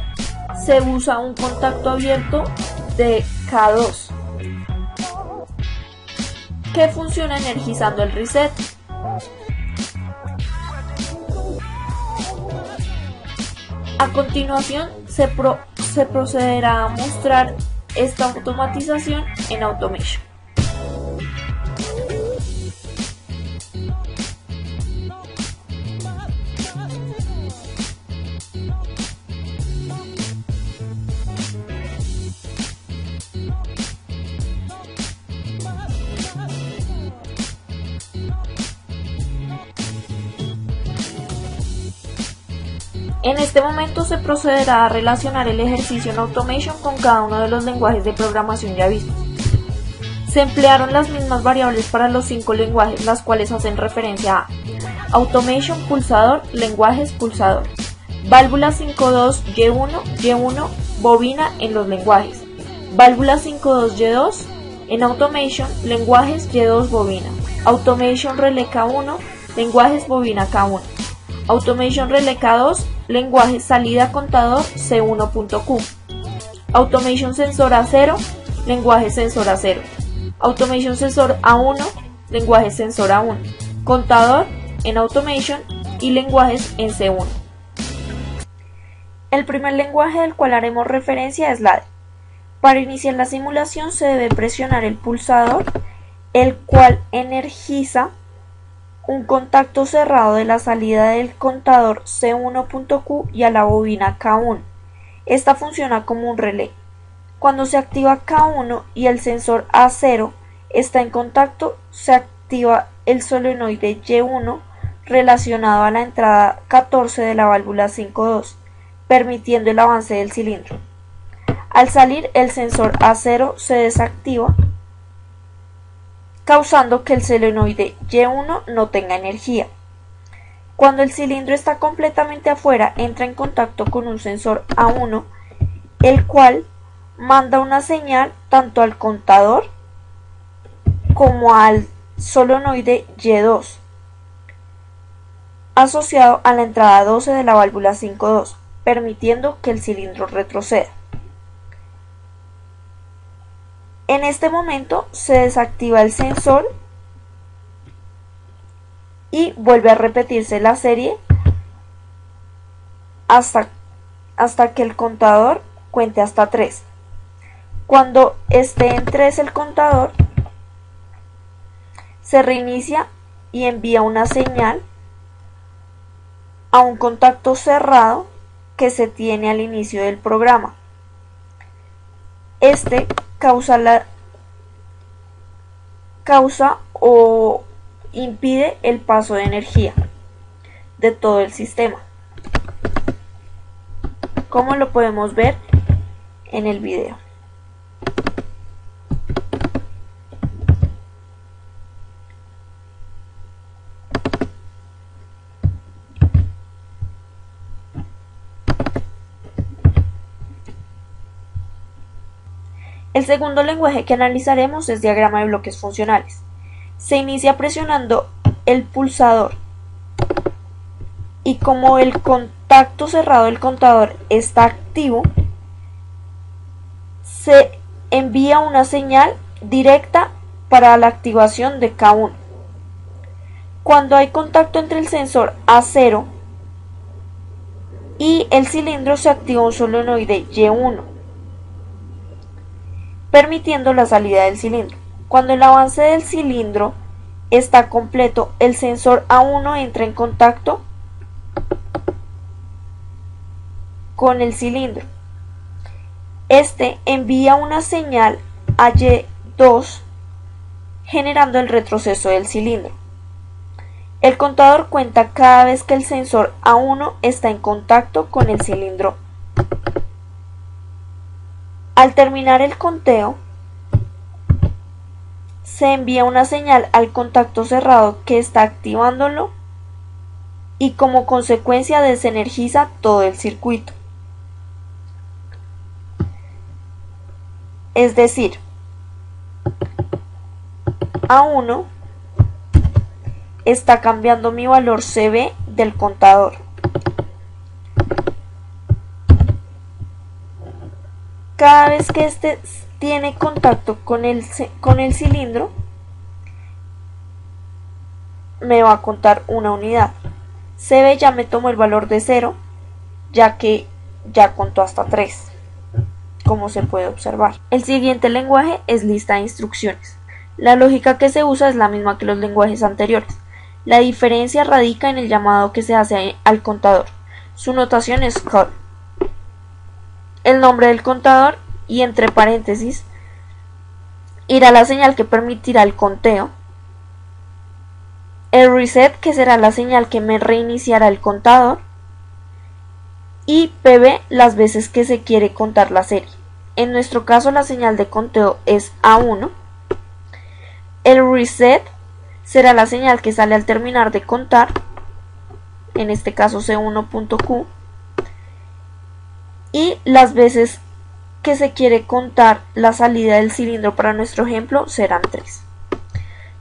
se usa un contacto abierto de K2 que funciona energizando el reset. A continuación, se procederá a mostrar esta automatización en Automation. En este momento se procederá a relacionar el ejercicio en Automation con cada uno de los lenguajes de programación ya vistos. Se emplearon las mismas variables para los 5 lenguajes, las cuales hacen referencia a Automation pulsador, lenguajes pulsador, válvula 5.2Y1, Y1, bobina en los lenguajes, válvula 5.2Y2, en Automation, lenguajes Y2 bobina, Automation relé K1, lenguajes bobina K1, Automation relé K2, lenguaje salida contador C1.Q, Automation sensor A0, lenguaje sensor A0, Automation sensor A1, lenguaje sensor A1, contador en Automation y lenguajes en C1. El primer lenguaje del cual haremos referencia es ladder. Para iniciar la simulación se debe presionar el pulsador, el cual energiza un contacto cerrado de la salida del contador C1.Q y a la bobina K1. Esta funciona como un relé. Cuando se activa K1 y el sensor A0 está en contacto, se activa el solenoide Y1 relacionado a la entrada 14 de la válvula 5.2, permitiendo el avance del cilindro. Al salir, el sensor A0 se desactiva, causando que el solenoide Y1 no tenga energía. Cuando el cilindro está completamente afuera, entra en contacto con un sensor A1, el cual manda una señal tanto al contador como al solenoide Y2, asociado a la entrada 12 de la válvula 5.2, permitiendo que el cilindro retroceda. En este momento se desactiva el sensor y vuelve a repetirse la serie hasta que el contador cuente hasta 3. Cuando esté en 3 el contador, se reinicia y envía una señal a un contacto cerrado que se tiene al inicio del programa. Este causa o impide el paso de energía de todo el sistema, como lo podemos ver en el video. El segundo lenguaje que analizaremos es diagrama de bloques funcionales. Se inicia presionando el pulsador y como el contacto cerrado del contador está activo, se envía una señal directa para la activación de K1. Cuando hay contacto entre el sensor A0 y el cilindro, se activa un solenoide Y1, permitiendo la salida del cilindro. Cuando el avance del cilindro está completo, el sensor A1 entra en contacto con el cilindro. Este envía una señal a Y2, generando el retroceso del cilindro. El contador cuenta cada vez que el sensor A1 está en contacto con el cilindro. Al terminar el conteo, se envía una señal al contacto cerrado que está activándolo y como consecuencia desenergiza todo el circuito. Es decir, A1 está cambiando mi valor CB del contador. Cada vez que este tiene contacto con el cilindro, me va a contar una unidad. CB ya me tomó el valor de 0, ya que ya contó hasta 3, como se puede observar. El siguiente lenguaje es lista de instrucciones. La lógica que se usa es la misma que los lenguajes anteriores. La diferencia radica en el llamado que se hace al contador. Su notación es call. El nombre del contador y entre paréntesis irá la señal que permitirá el conteo, el reset que será la señal que me reiniciará el contador y PB las veces que se quiere contar la serie. En nuestro caso la señal de conteo es A1. El reset será la señal que sale al terminar de contar, en este caso C1.Q, y las veces que se quiere contar la salida del cilindro para nuestro ejemplo serán 3.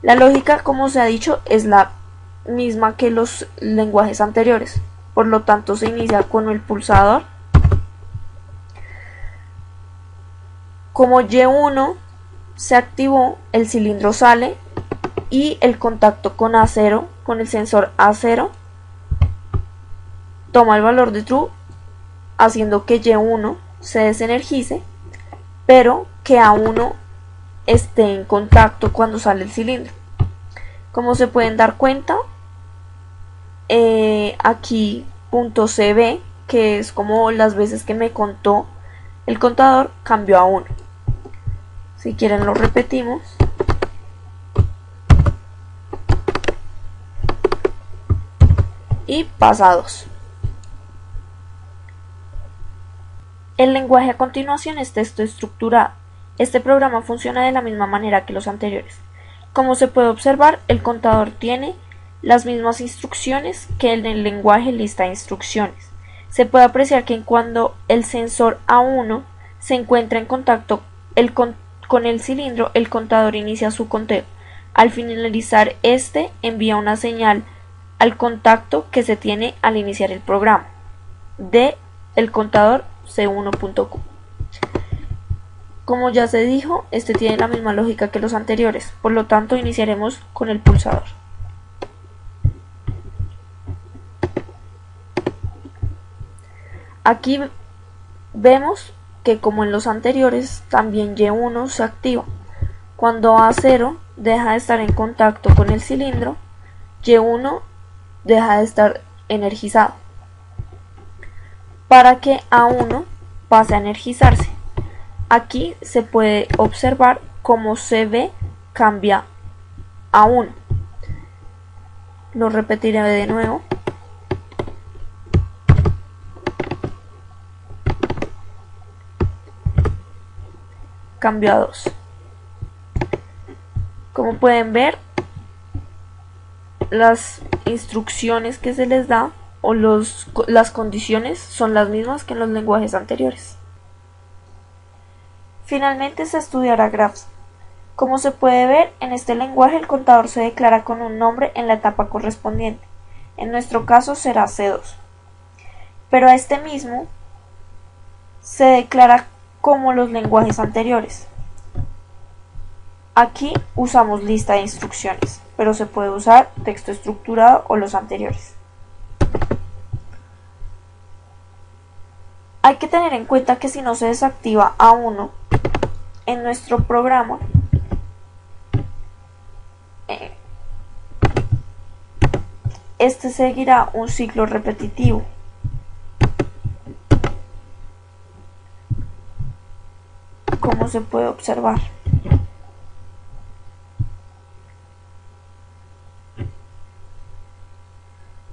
La lógica, como se ha dicho, es la misma que los lenguajes anteriores, por lo tanto se inicia con el pulsador. Como Y1 se activó, el cilindro sale y el contacto con A0, con el sensor A0, toma el valor de true, haciendo que Y1 se desenergice, pero que A1 esté en contacto cuando sale el cilindro. Como se pueden dar cuenta, aquí punto CB, que es como las veces que me contó el contador, cambió a 1. Si quieren lo repetimos. Y pasa a 2. El lenguaje a continuación es texto estructurado. Este programa funciona de la misma manera que los anteriores. Como se puede observar, el contador tiene las mismas instrucciones que en el lenguaje lista de instrucciones. Se puede apreciar que cuando el sensor A1 se encuentra en contacto con el cilindro, el contador inicia su conteo. Al finalizar este, envía una señal al contacto que se tiene al iniciar el programa de el contador C1.Q. Como ya se dijo, este tiene la misma lógica que los anteriores, por lo tanto iniciaremos con el pulsador. Aquí vemos que, como en los anteriores, también Y1 se activa. Cuando A0 deja de estar en contacto con el cilindro, Y1 deja de estar energizado, para que A1 pase a energizarse. Aquí se puede observar cómo CB cambia a 1. Lo repetiré de nuevo. Cambio a 2. Como pueden ver, las instrucciones que se les da o las condiciones son las mismas que en los lenguajes anteriores. Finalmente se estudiará graphs. Como se puede ver, en este lenguaje el contador se declara con un nombre en la etapa correspondiente. En nuestro caso será C2. Pero a este mismo se declara como los lenguajes anteriores. Aquí usamos lista de instrucciones, pero se puede usar texto estructurado o los anteriores. Hay que tener en cuenta que si no se desactiva A1 en nuestro programa, este seguirá un ciclo repetitivo. Como se puede observar.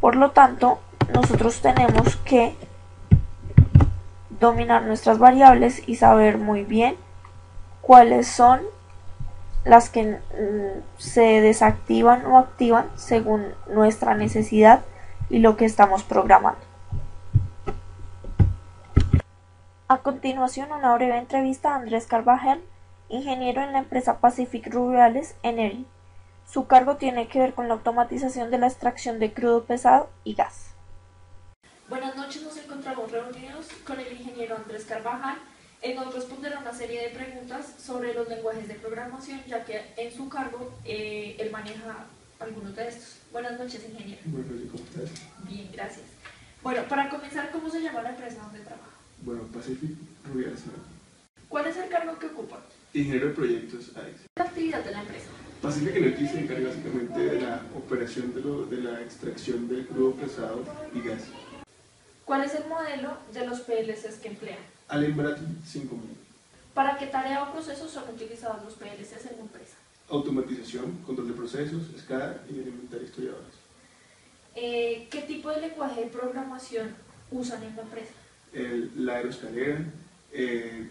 Por lo tanto, nosotros tenemos que dominar nuestras variables y saber muy bien cuáles son las que se desactivan o activan según nuestra necesidad y lo que estamos programando. A continuación, una breve entrevista a Andrés Carvajal, ingeniero en la empresa Pacific Rurales Energy. Su cargo tiene que ver con la automatización de la extracción de crudo pesado y gas.
Buenas noches, nos encontramos reunidos con el ingeniero Andrés Carvajal. Él nos responderá una serie de preguntas sobre los lenguajes de programación, ya que en su cargo él maneja algunos de estos. Buenas noches, ingeniero.
Buenas noches, ¿cómo estás?
Bien, gracias. Bueno, para comenzar, ¿cómo se llama la empresa donde trabaja?
Bueno, Pacific Rurales Energy.
¿Cuál es el cargo que ocupa?
Ingeniero de proyectos AX.
¿Cuál es la actividad de la empresa?
Pacific Energy se encarga básicamente de la operación de la extracción del crudo pesado y gas.
¿Cuál es el modelo de los PLCs que emplean?
Allen Bradley 5000.
¿Para qué tarea o procesos son utilizados los PLCs en la empresa?
Automatización, control de procesos, SCADA y alimentar historiadores.
¿Qué tipo de lenguaje de programación usan en la empresa?
la aeroescalera,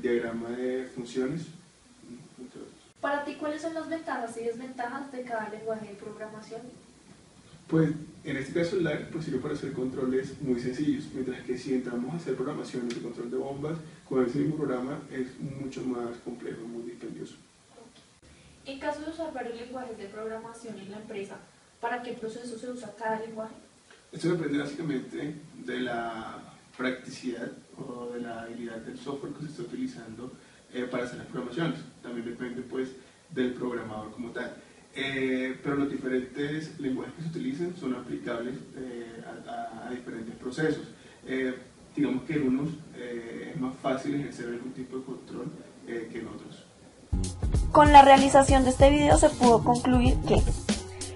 diagrama de funciones, entre otros.
Para ti, ¿cuáles son las ventajas y desventajas de cada lenguaje de programación?
Pues en este caso el LAR pues, sirve para hacer controles muy sencillos, mientras que si entramos a hacer programaciones de control de bombas, con ese mismo programa es mucho más complejo, muy dispendioso.
En caso de usar varios lenguajes de programación en la empresa, ¿para qué proceso se usa cada lenguaje?
Esto depende básicamente de la practicidad o de la habilidad del software que se está utilizando para hacer las programaciones. También depende pues del programador como tal. Pero los diferentes lenguajes que se utilizan son aplicables a diferentes procesos. Digamos que en unos es más fácil ejercer algún tipo de control que en otros.
Con la realización de este video se pudo concluir que,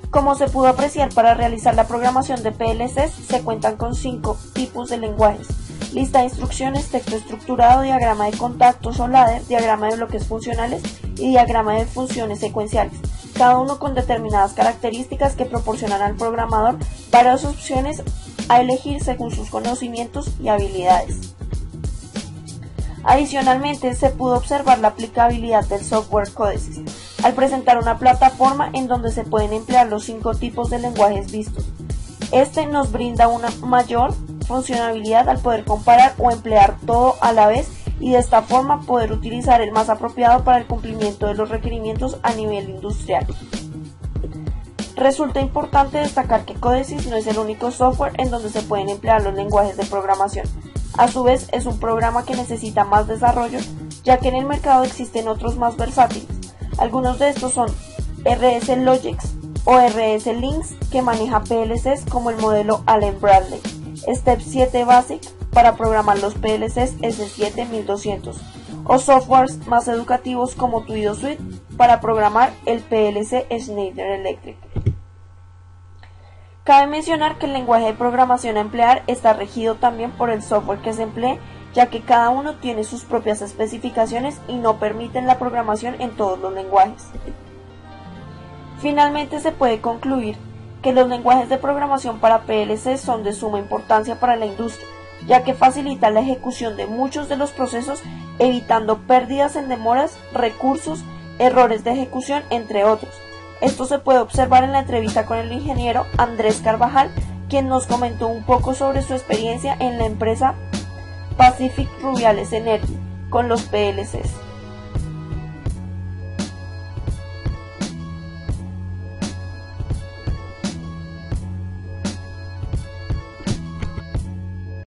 como se pudo apreciar, para realizar la programación de PLCs se cuentan con 5 tipos de lenguajes: lista de instrucciones, texto estructurado, diagrama de contactos o ladder, diagrama de bloques funcionales y diagrama de funciones secuenciales, cada uno con determinadas características que proporcionan al programador varias opciones a elegir según sus conocimientos y habilidades. Adicionalmente, se pudo observar la aplicabilidad del software Codesys al presentar una plataforma en donde se pueden emplear los 5 tipos de lenguajes vistos. Este nos brinda una mayor funcionalidad al poder comparar o emplear todo a la vez y de esta forma poder utilizar el más apropiado para el cumplimiento de los requerimientos a nivel industrial. Resulta importante destacar que Codesys no es el único software en donde se pueden emplear los lenguajes de programación. A su vez, es un programa que necesita más desarrollo, ya que en el mercado existen otros más versátiles. Algunos de estos son RSLogix o RSLinx, que maneja PLCs como el modelo Allen Bradley, Step 7 Basic para programar los PLCs S7-1200, o softwares más educativos como Tuido Suite para programar el PLC Schneider Electric. Cabe mencionar que el lenguaje de programación a emplear está regido también por el software que se emplee, ya que cada uno tiene sus propias especificaciones y no permiten la programación en todos los lenguajes. Finalmente, se puede concluir que los lenguajes de programación para PLC son de suma importancia para la industria, ya que facilitan la ejecución de muchos de los procesos, evitando pérdidas en demoras, recursos, errores de ejecución, entre otros. Esto se puede observar en la entrevista con el ingeniero Andrés Carvajal, quien nos comentó un poco sobre su experiencia en la empresa Pacific Rubiales Energy con los PLCs.